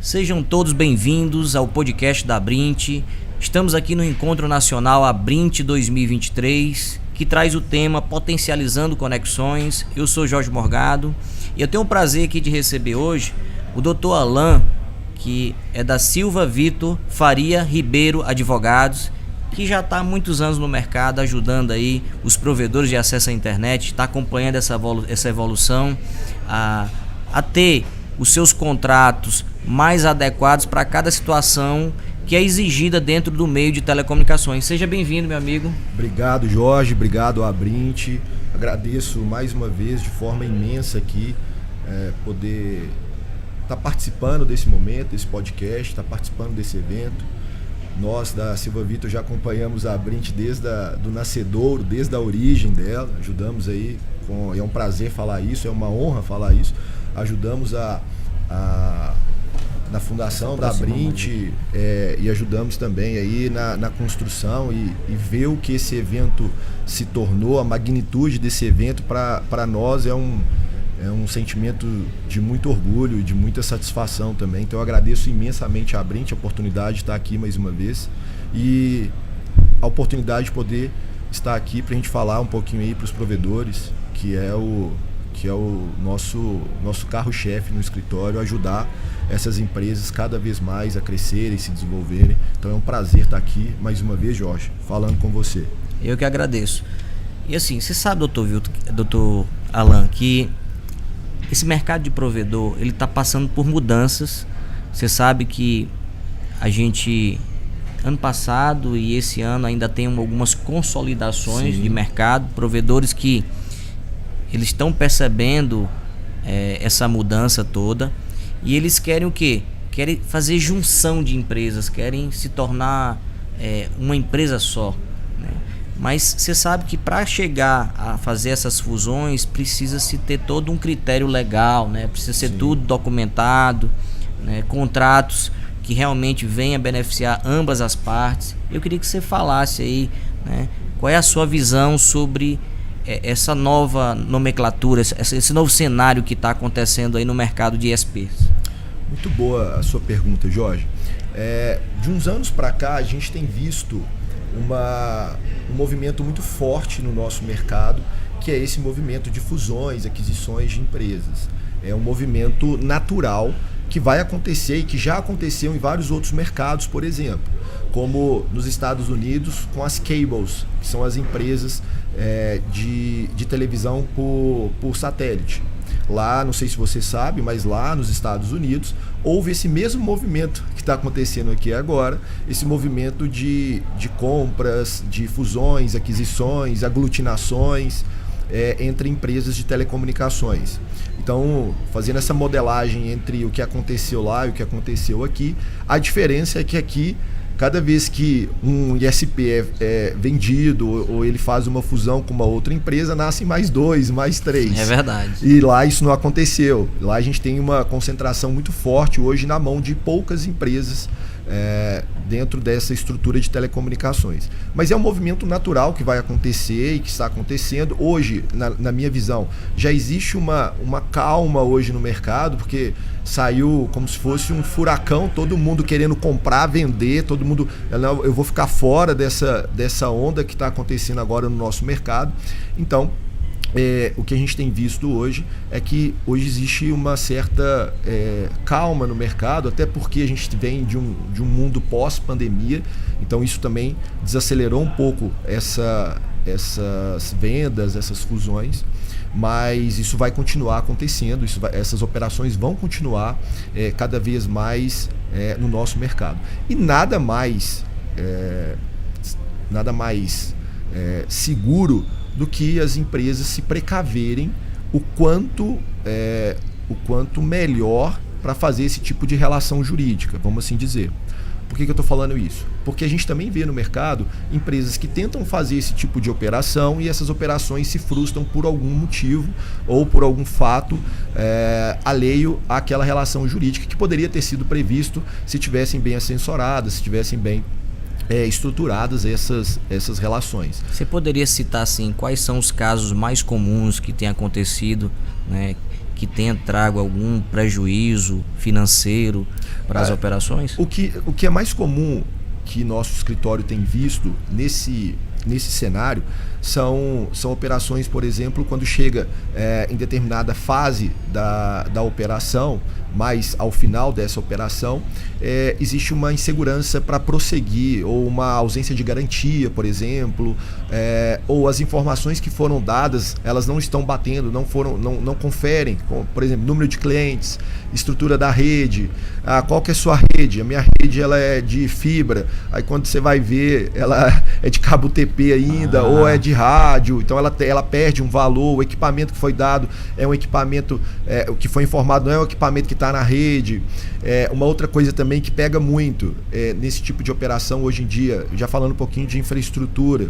Sejam todos bem-vindos ao podcast da Abrint. Estamos aqui no Encontro Nacional Abrint 2023, que traz o tema Potencializando Conexões. Eu sou Jorge Morgado e eu tenho o prazer aqui de receber hoje o Dr. Alan, que é da Silva Vitor Faria Ribeiro Advogados, que já está há muitos anos no mercado, ajudando aí os provedores de acesso à internet, está acompanhando essa evolução, a ter os seus contratos mais adequados para cada situação que é exigida dentro do meio de telecomunicações. Seja bem-vindo, meu amigo. Obrigado, Jorge. Obrigado, Abrint. Agradeço mais uma vez de forma imensa aqui poder estar participando desse momento, desse podcast, estar participando desse evento. Nós da Silva Vitor já acompanhamos a Abrint desde do nascedouro, desde a origem dela, ajudamos aí, é um prazer falar isso, é uma honra falar isso, ajudamos na fundação da Abrint e ajudamos também aí na construção e ver o que esse evento se tornou, a magnitude desse evento para nós é um sentimento de muito orgulho e de muita satisfação também. Então eu agradeço imensamente a Abrint a oportunidade de estar aqui mais uma vez e a oportunidade de poder estar aqui para a gente falar um pouquinho aí para os provedores, que é o nosso carro-chefe no escritório, ajudar essas empresas cada vez mais a crescerem, se desenvolverem. Então é um prazer estar aqui mais uma vez, Jorge, falando com você. Eu que agradeço. E assim, você sabe, doutor Alan, que esse mercado de provedor, ele está passando por mudanças. Você sabe que a gente, ano passado e esse ano, ainda tem algumas consolidações de mercado, provedores que eles estão percebendo essa mudança toda e eles querem o quê? Querem fazer junção de empresas, querem se tornar uma empresa só, né? Mas você sabe que para chegar a fazer essas fusões precisa-se ter todo um critério legal, né? Precisa ser tudo documentado, né? Contratos que realmente venham a beneficiar ambas as partes. Eu queria que você falasse aí, né? Qual é a sua visão sobre essa nova nomenclatura, esse novo cenário que está acontecendo aí no mercado de ISPs? Muito boa a sua pergunta, Jorge. De uns anos para cá, a gente tem visto um movimento muito forte no nosso mercado, que é esse movimento de fusões, aquisições de empresas. É um movimento natural que vai acontecer e que já aconteceu em vários outros mercados, por exemplo, como nos Estados Unidos com as cables, que são as empresas de televisão por satélite. Lá, não sei se você sabe, mas lá nos Estados Unidos houve esse mesmo movimento que está acontecendo aqui agora, esse movimento de compras, de fusões, aquisições, aglutinações entre empresas de telecomunicações. Então, fazendo essa modelagem entre o que aconteceu lá e o que aconteceu aqui, a diferença é que aqui, cada vez que um ISP é vendido ou ele faz uma fusão com uma outra empresa, nascem mais 2, mais 3. É verdade. E lá isso não aconteceu. Lá a gente tem uma concentração muito forte hoje na mão de poucas empresas dentro dessa estrutura de telecomunicações. Mas é um movimento natural que vai acontecer e que está acontecendo. Hoje, na minha visão, já existe uma calma hoje no mercado, porque saiu como se fosse um furacão, todo mundo querendo comprar, vender, todo mundo, eu vou ficar fora dessa onda que está acontecendo agora no nosso mercado. Então, o que a gente tem visto hoje é que hoje existe uma certa calma no mercado, até porque a gente vem de um mundo pós-pandemia, então isso também desacelerou um pouco essas vendas, essas fusões, mas isso vai continuar acontecendo, essas operações vão continuar cada vez mais no nosso mercado. E nada mais seguro do que as empresas se precaverem o quanto melhor para fazer esse tipo de relação jurídica, vamos assim dizer. Por que eu estou falando isso? Porque a gente também vê no mercado empresas que tentam fazer esse tipo de operação e essas operações se frustram por algum motivo ou por algum fato alheio àquela relação jurídica que poderia ter sido previsto se tivessem bem assessoradas, se tivessem bem estruturadas essas relações. Você poderia citar assim, quais são os casos mais comuns que têm acontecido, né, que tenha trago algum prejuízo financeiro para as operações? O que é mais comum que nosso escritório tem visto nesse cenário são operações, por exemplo, quando chega em determinada fase da operação, mas ao final dessa operação existe uma insegurança para prosseguir, ou uma ausência de garantia, por exemplo, ou as informações que foram dadas, elas não estão batendo, não conferem, por exemplo, número de clientes, estrutura da rede, qual que é a sua rede? A minha rede ela é de fibra, aí quando você vai ver, ela é de cabo TP ainda, ou é de rádio, então ela perde um valor, o equipamento que foi dado é um equipamento, o que foi informado não é um equipamento que está na rede. Uma outra coisa também que pega muito nesse tipo de operação hoje em dia, já falando um pouquinho de infraestrutura,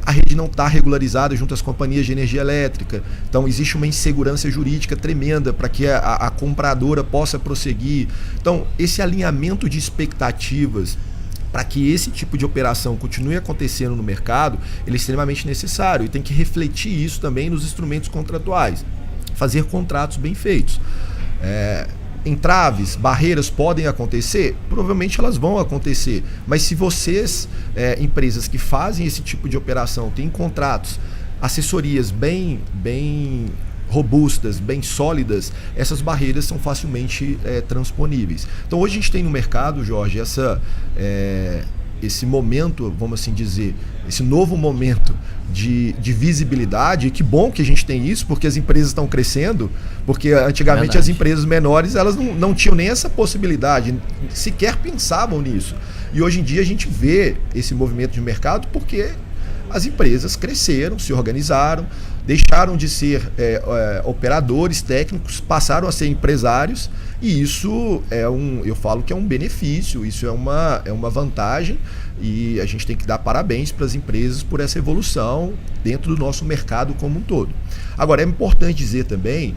a rede não está regularizada junto às companhias de energia elétrica, então existe uma insegurança jurídica tremenda para que a compradora possa prosseguir. Então esse alinhamento de expectativas para que esse tipo de operação continue acontecendo no mercado, ele é extremamente necessário, e tem que refletir isso também nos instrumentos contratuais, fazer contratos bem feitos. Entraves, barreiras podem acontecer? Provavelmente elas vão acontecer, mas se vocês, empresas que fazem esse tipo de operação, têm contratos, assessorias bem robustas, bem sólidas, essas barreiras são facilmente transponíveis. Então hoje a gente tem no mercado, Jorge, esse momento, vamos assim dizer, esse novo momento de visibilidade, e que bom que a gente tem isso, porque as empresas estão crescendo, porque antigamente as empresas menores elas não tinham nem essa possibilidade, sequer pensavam nisso. E hoje em dia a gente vê esse movimento de mercado porque as empresas cresceram, se organizaram, deixaram de ser operadores técnicos, passaram a ser empresários, e isso eu falo que é um benefício, isso é uma vantagem, e a gente tem que dar parabéns para as empresas por essa evolução dentro do nosso mercado como um todo. Agora, é importante dizer também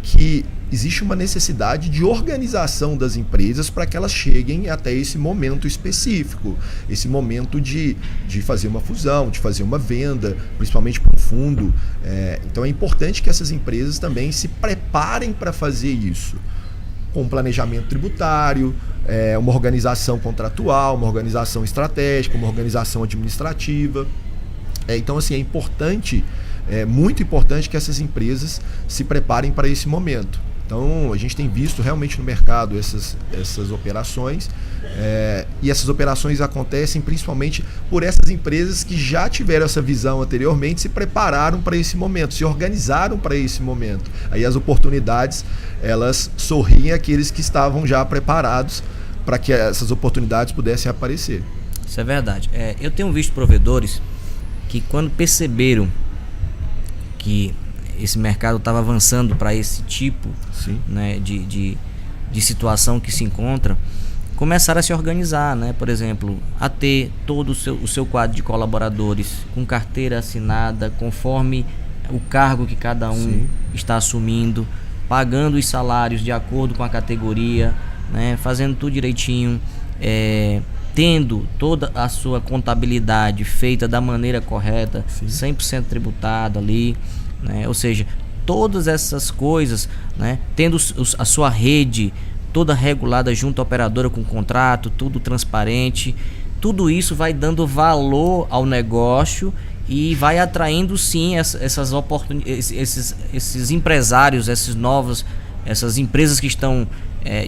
que existe uma necessidade de organização das empresas para que elas cheguem até esse momento específico, esse momento de fazer uma fusão, de fazer uma venda, principalmente para um fundo. Então é importante que essas empresas também se preparem para fazer isso, com um planejamento tributário, uma organização contratual, uma organização estratégica, uma organização administrativa. Então, assim, é importante, muito importante que essas empresas se preparem para esse momento. Então, a gente tem visto realmente no mercado essas operações, e essas operações acontecem principalmente por essas empresas que já tiveram essa visão anteriormente, se prepararam para esse momento, se organizaram para esse momento. Aí as oportunidades, elas sorriem àqueles que estavam já preparados para que essas oportunidades pudessem aparecer. Isso é verdade. Eu tenho visto provedores que, quando perceberam que esse mercado estava avançando para esse tipo, né, de situação que se encontra, começaram a se organizar, né? Por exemplo, a ter todo o seu quadro de colaboradores com carteira assinada, conforme o cargo que cada um está assumindo, pagando os salários de acordo com a categoria, né? Fazendo tudo direitinho, tendo toda a sua contabilidade feita da maneira correta, 100% tributada ali, né? Ou seja, todas essas coisas, né? Tendo a sua rede toda regulada junto à operadora, com contrato, tudo transparente, tudo isso vai dando valor ao negócio e vai atraindo sim essas oportunidades, esses empresários, essas empresas que estão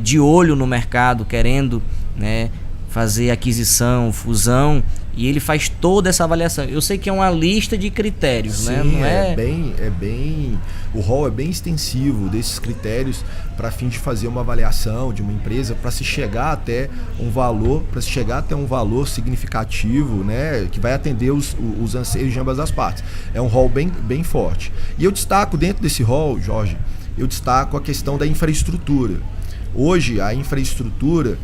de olho no mercado, querendo, né, fazer aquisição, fusão, e ele faz toda essa avaliação. Eu sei que é uma lista de critérios, né? Não o rol é bem extensivo desses critérios para fim de fazer uma avaliação de uma empresa, para se chegar até um valor, significativo, né, que vai atender os anseios de ambas as partes. É um rol bem forte. E eu destaco dentro desse rol, Jorge, a questão da infraestrutura. Hoje a infraestrutura,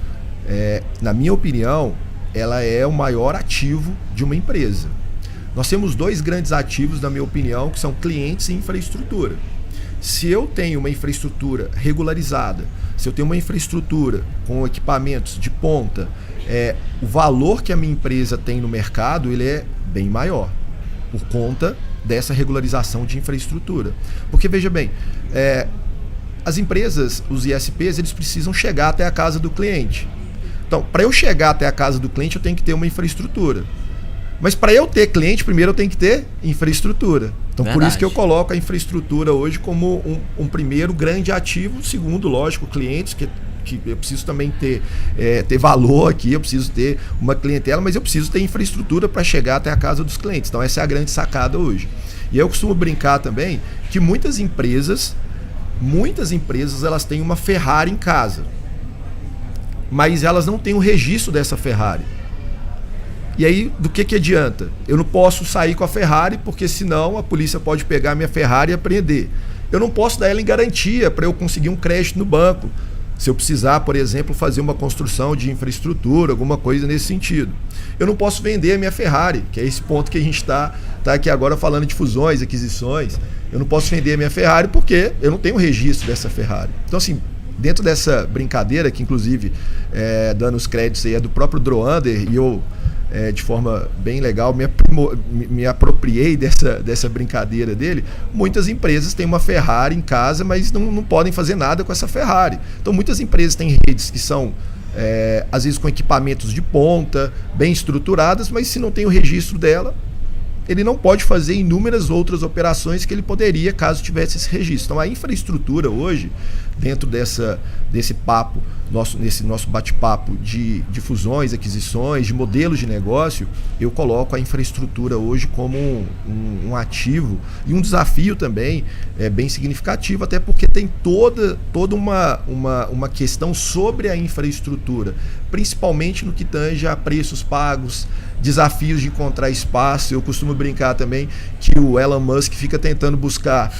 na minha opinião, ela é o maior ativo de uma empresa. Nós temos dois grandes ativos, na minha opinião, que são clientes e infraestrutura. Se eu tenho uma infraestrutura regularizada, se eu tenho uma infraestrutura com equipamentos de ponta, o valor que a minha empresa tem no mercado, ele é bem maior, por conta dessa regularização de infraestrutura. Porque, veja bem, as empresas, os ISPs, eles precisam chegar até a casa do cliente. Então, para eu chegar até a casa do cliente, eu tenho que ter uma infraestrutura. Mas para eu ter cliente, primeiro eu tenho que ter infraestrutura. Então, Verdade. Por isso que eu coloco a infraestrutura hoje como um primeiro grande ativo. Segundo, lógico, clientes, que eu preciso também ter valor aqui, eu preciso ter uma clientela, mas eu preciso ter infraestrutura para chegar até a casa dos clientes. Então, essa é a grande sacada hoje. E eu costumo brincar também que muitas empresas elas têm uma Ferrari em casa, mas elas não têm o registro dessa Ferrari. E aí, do que adianta? Eu não posso sair com a Ferrari, porque senão a polícia pode pegar a minha Ferrari e apreender. Eu não posso dar ela em garantia para eu conseguir um crédito no banco, se eu precisar, por exemplo, fazer uma construção de infraestrutura, alguma coisa nesse sentido. Eu não posso vender a minha Ferrari, que é esse ponto que a gente está aqui agora falando de fusões, aquisições. Eu não posso vender a minha Ferrari porque eu não tenho registro dessa Ferrari. Então, assim, dentro dessa brincadeira, que inclusive, dando os créditos aí, é do próprio Droander, e eu, de forma bem legal, me apropriei dessa brincadeira dele. Muitas empresas têm uma Ferrari em casa, mas não podem fazer nada com essa Ferrari. Então, muitas empresas têm redes que são, às vezes, com equipamentos de ponta, bem estruturadas, mas se não tem o registro dela, ele não pode fazer inúmeras outras operações que ele poderia caso tivesse esse registro. Então, a infraestrutura hoje, dentro desse papo, nesse nosso bate-papo de fusões, aquisições, de modelos de negócio, eu coloco a infraestrutura hoje como um ativo e um desafio também bem significativo, até porque tem toda uma questão sobre a infraestrutura, principalmente no que tange a preços pagos, desafios de encontrar espaço. Eu costumo brincar também que o Elon Musk fica tentando buscar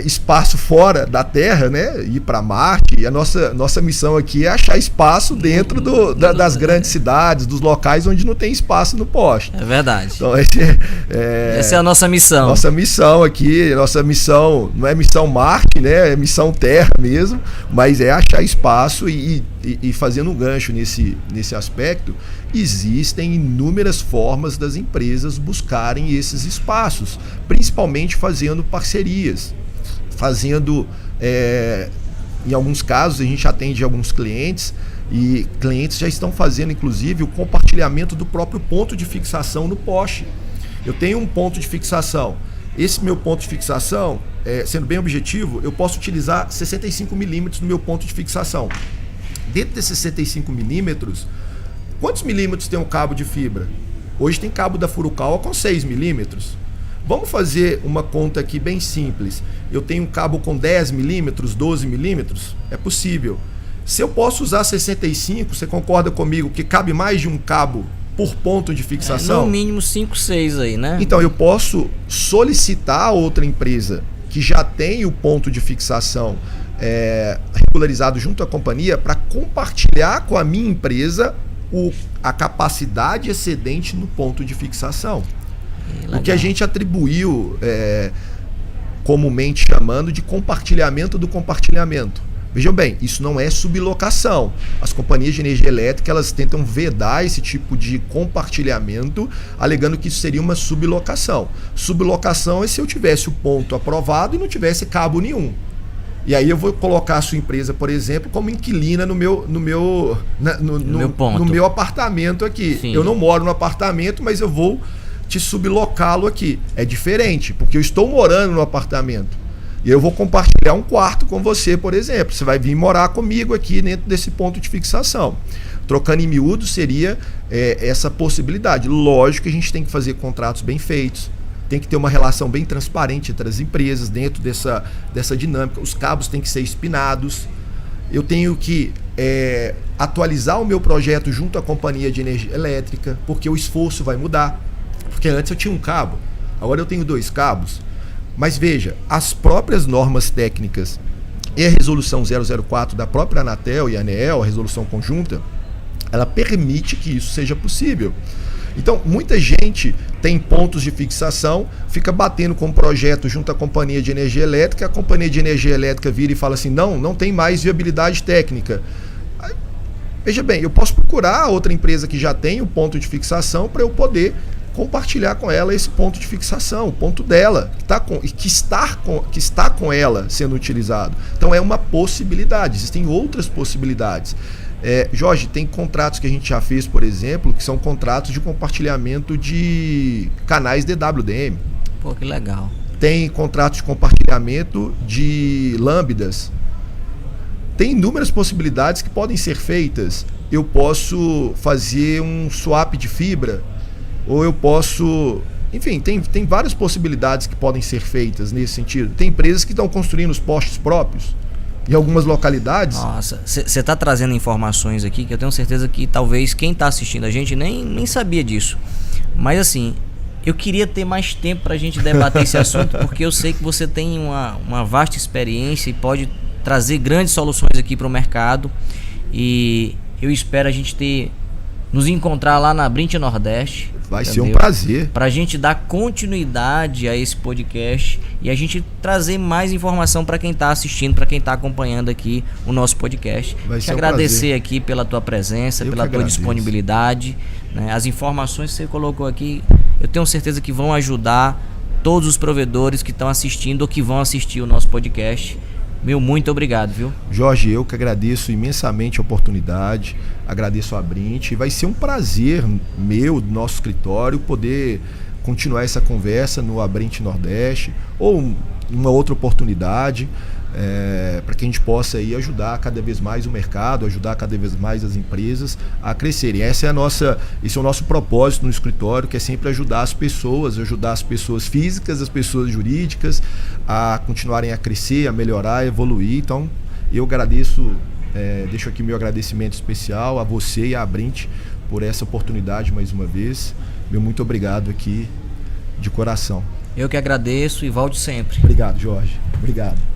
espaço fora da Terra, né? Ir para Marte, e a nossa missão aqui é achar espaço dentro das grandes cidades, dos locais onde não tem espaço no poste. É verdade. Então, essa é a nossa missão. Nossa missão aqui, nossa missão não é missão Marte, né? É missão Terra mesmo, mas é achar espaço e fazendo um gancho nesse aspecto, existem inúmeras formas das empresas buscarem esses espaços, principalmente fazendo parcerias, em alguns casos a gente atende alguns clientes, e clientes já estão fazendo inclusive o compartilhamento do próprio ponto de fixação no poste. Eu tenho um ponto de fixação, esse meu ponto de fixação, sendo bem objetivo, eu posso utilizar 65 milímetros no meu ponto de fixação. Dentro desses 65 milímetros, quantos milímetros tem um cabo de fibra? Hoje tem cabo da Furukawa com 6 milímetros. Vamos fazer uma conta aqui bem simples. Eu tenho um cabo com 10 milímetros, 12 milímetros? É possível. Se eu posso usar 65, você concorda comigo que cabe mais de um cabo por ponto de fixação? No mínimo 5, 6 aí, né? Então eu posso solicitar a outra empresa que já tem o ponto de fixação regularizado junto à companhia para compartilhar com a minha empresa a capacidade excedente no ponto de fixação. O que a gente atribuiu, comumente chamando de compartilhamento do compartilhamento. Vejam bem, isso não é sublocação. As companhias de energia elétrica, elas tentam vedar esse tipo de compartilhamento, alegando que isso seria uma sublocação. Sublocação é se eu tivesse o ponto aprovado e não tivesse cabo nenhum. E aí eu vou colocar a sua empresa, por exemplo, como inquilina no meu apartamento aqui. Sim. Eu não moro no apartamento, mas eu vou te sublocá-lo aqui. É diferente, porque eu estou morando no apartamento. E eu vou compartilhar um quarto com você, por exemplo. Você vai vir morar comigo aqui dentro desse ponto de fixação. Trocando em miúdo seria essa possibilidade. Lógico que a gente tem que fazer contratos bem feitos. Tem que ter uma relação bem transparente entre as empresas dentro dessa dinâmica. Os cabos têm que ser espinados. Eu tenho que atualizar o meu projeto junto à companhia de energia elétrica, porque o esforço vai mudar. Porque antes eu tinha um cabo, agora eu tenho 2 cabos. Mas veja, as próprias normas técnicas e a resolução 004 da própria Anatel e a ANEEL, a resolução conjunta, ela permite que isso seja possível. Então, muita gente tem pontos de fixação, fica batendo com o projeto junto à companhia de energia elétrica, a companhia de energia elétrica vira e fala assim, não tem mais viabilidade técnica. Veja bem, eu posso procurar outra empresa que já tem o ponto de fixação para eu poder compartilhar com ela esse ponto de fixação, o ponto dela, que está com ela sendo utilizado. Então é uma possibilidade, existem outras possibilidades. Jorge, tem contratos que a gente já fez, por exemplo, que são contratos de compartilhamento de canais DWDM. Pô, que legal. Tem contratos de compartilhamento de lambdas. Tem inúmeras possibilidades que podem ser feitas. Eu posso fazer um swap de fibra, ou eu posso... Enfim, tem várias possibilidades que podem ser feitas nesse sentido. Tem empresas que estão construindo os postes próprios em algumas localidades. Nossa, você está trazendo informações aqui que eu tenho certeza que talvez quem está assistindo a gente nem sabia disso. Mas assim, eu queria ter mais tempo para a gente debater esse assunto, porque eu sei que você tem uma vasta experiência e pode trazer grandes soluções aqui para o mercado. E eu espero a gente nos encontrar lá na Brint Nordeste. Vai ser um prazer. Para a gente dar continuidade a esse podcast e a gente trazer mais informação para quem está assistindo, para quem está acompanhando aqui o nosso podcast. Vai ser agradecer aqui pela tua presença, pela tua disponibilidade, né? As informações que você colocou aqui, eu tenho certeza que vão ajudar todos os provedores que estão assistindo ou que vão assistir o nosso podcast. Muito obrigado, viu? Jorge, eu que agradeço imensamente a oportunidade, agradeço a Brint, e vai ser um prazer meu, do nosso escritório, poder continuar essa conversa no Abrint Nordeste, ou uma outra oportunidade, para que a gente possa aí ajudar cada vez mais o mercado, ajudar cada vez mais as empresas a crescerem. Esse é o nosso propósito no escritório, que é sempre ajudar as pessoas físicas, as pessoas jurídicas, a continuarem a crescer, a melhorar, a evoluir. Então, eu agradeço, deixo aqui meu agradecimento especial a você e à Abrint por essa oportunidade mais uma vez. Muito obrigado aqui de coração. Eu que agradeço e volte sempre. Obrigado, Jorge. Obrigado.